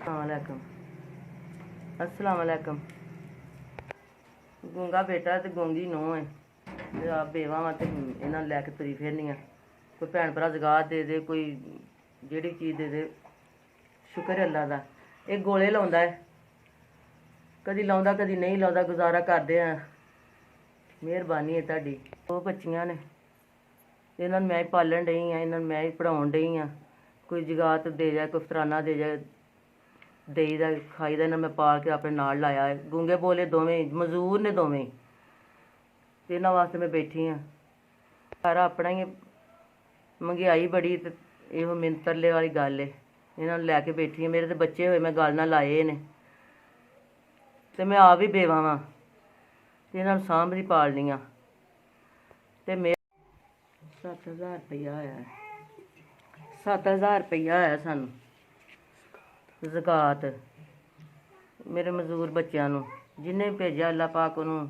अस्सलाम अस्सलाम वालेकुम। गूंगा बेटा ते गूंगी नूंह है ते आप बेवा वा ते इन्हां नूं लैके तुरी फिरनी आ। कोई भैन भरा जगात दे दे, कोई जेह्ड़ी चीज़ दे दे। शुक्र है अल्लाह दा। ਇਹ ਗੋਲੇ ਲਾਉਂਦਾ ਹੈ, ਕਦੀ ਲਾਉਂਦਾ ਕਦੀ ਨਹੀਂ ਲਾਉਂਦਾ, ਗੁਜ਼ਾਰਾ ਕਰਦੇ ਆ। ਮਿਹਰਬਾਨੀ ਹੈ ਤੁਹਾਡੀ। ਦੋ ਬੱਚੀਆਂ ਨੇ, ਇਹਨਾਂ ਨੂੰ ਮੈਂ ਹੀ ਪਾਲਣ ਡਈ ਆ, ਇਹਨਾਂ ਨੂੰ ਮੈਂ ਹੀ ਪੜ੍ਹਾਉਣ ਡਈ ਆ। ਕੋਈ ਜਗਾਤ ਦੇ ਜਾਏ, ਕੋਈ ਫਤਰਾਨਾ ਦੇ ਜਾਏ, ਦੇਈਦਾ ਖਾਈਦਾ। ਇਹਨਾਂ ਮੈਂ ਪਾਲ ਕੇ ਆਪਣੇ ਨਾਲ ਲਾਇਆ ਹੈ। ਗੂੰਗੇ ਬੋਲੇ ਦੋਵੇਂ ਮਜ਼ਦੂਰ ਨੇ ਦੋਵੇਂ, ਤੇ ਇਹਨਾਂ ਵਾਸਤੇ ਮੈਂ ਬੈਠੀ ਹਾਂ। ਸਾਰਾ ਆਪਣਾ ਹੀ ਮਹਿੰਗਾਈ ਬੜੀ ਤੇ ਇਹੋ ਮਿੰਤਰਲੇ ਵਾਲੀ ਗੱਲ ਹੈ। ਇਹਨਾਂ ਨੂੰ ਲੈ ਕੇ ਬੈਠੀ ਹਾਂ। ਮੇਰੇ ਤੇ ਬੱਚੇ ਹੋਏ, ਮੈਂ ਗੱਲ ਨਾਲ ਲਾਏ ਨੇ, ਤੇ ਮੈਂ ਆਪ ਵੀ ਬੇਵਾ ਵਾਂ ਤੇ ਇਹਨਾਂ ਨੂੰ ਸਾਂਭਦੀ ਪਾਲਣੀ ਆ। ਤੇ ਮੇਰੇ 7000 ਰੁਪਈਆ ਆਇਆ, 7000 ਰੁਪਈਆ ਆਇਆ ਸਾਨੂੰ ਜ਼ਕਾਤ ਮੇਰੇ ਮਜ਼ਦੂਰ ਬੱਚਿਆਂ ਨੂੰ। ਜਿਹਨੇ ਭੇਜਿਆ ਅੱਲਾ ਪਾਕ ਉਹਨੂੰ,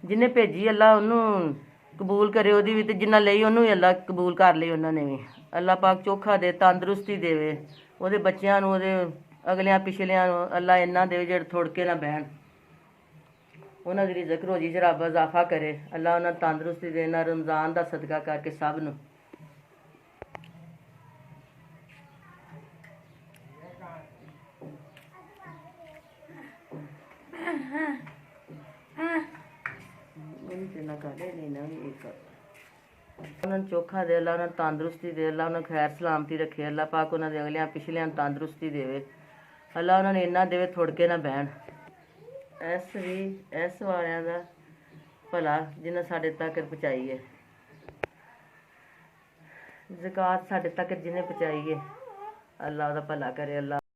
ਜਿਹਨੇ ਭੇਜੀ ਅੱਲਾ ਉਹਨੂੰ ਕਬੂਲ ਕਰੇ ਉਹਦੀ ਵੀ, ਤੇ ਜਿੰਨਾ ਲਈ ਉਹਨੂੰ ਵੀ ਅੱਲਾ ਕਬੂਲ ਕਰ ਲਈ ਉਹਨਾਂ ਨੇ ਵੀ। ਅੱਲਾ ਪਾਕ ਚੋਖਾ ਦੇ, ਤੰਦਰੁਸਤੀ ਦੇਵੇ ਉਹਦੇ ਬੱਚਿਆਂ ਨੂੰ, ਉਹਦੇ ਅਗਲਿਆਂ ਪਿਛਲਿਆਂ ਨੂੰ ਅੱਲਾ ਇੰਨਾ ਦੇਵੇ ਜਿਹੜੇ ਥੁੜ ਕੇ ਨਾ ਬਹਿਣ। ਉਹਨਾਂ ਦੀ ਰਿਜ਼ਕ ਰੋਜੀ 'ਚ ਰੱਬ ਇਜ਼ਾਫਾ ਕਰੇ। ਅੱਲਾ ਉਹਨਾਂ ਨੂੰ ਤੰਦਰੁਸਤੀ ਦੇ, ਨਾ ਰਮਜ਼ਾਨ ਦਾ ਸਦਕਾ ਕਰਕੇ ਸਭ ਨੂੰ। ਉਹਨਾਂ ਨੂੰ ਚੋਖਾ ਦੇ, ਅੱਲਾ ਉਹਨਾਂ ਨੂੰ ਤੰਦਰੁਸਤੀ ਦੇ, ਅੱਲਾ ਉਹਨਾਂ ਨੂੰ ਖੈਰ ਸਲਾਮਤੀ ਰੱਖੇ। ਅੱਲਾ ਪਾਕ ਉਹਨਾਂ ਦੇ ਅਗਲਿਆਂ ਪਿਛਲਿਆਂ ਨੂੰ ਤੰਦਰੁਸਤੀ ਦੇਵੇ। ਅੱਲਾ ਉਹਨਾਂ ਨੂੰ ਇੰਨਾ ਦੇਵੇ ਥੁੜ ਕੇ ਨਾ ਬਹਿਣ। ਇਸ ਵਾਲਿਆਂ ਦਾ ਭਲਾ ਜਿਨ੍ਹਾਂ ਸਾਡੇ ਤੱਕ ਪਹੁੰਚਾਈ ਹੈ, ਜ਼ਕਾਤ ਸਾਡੇ ਤੱਕ ਜਿਹਨੇ ਪਹੁੰਚਾਈ ਹੈ, ਅੱਲਾ ਉਹਦਾ ਭਲਾ ਕਰੇ। ਅੱਲਾ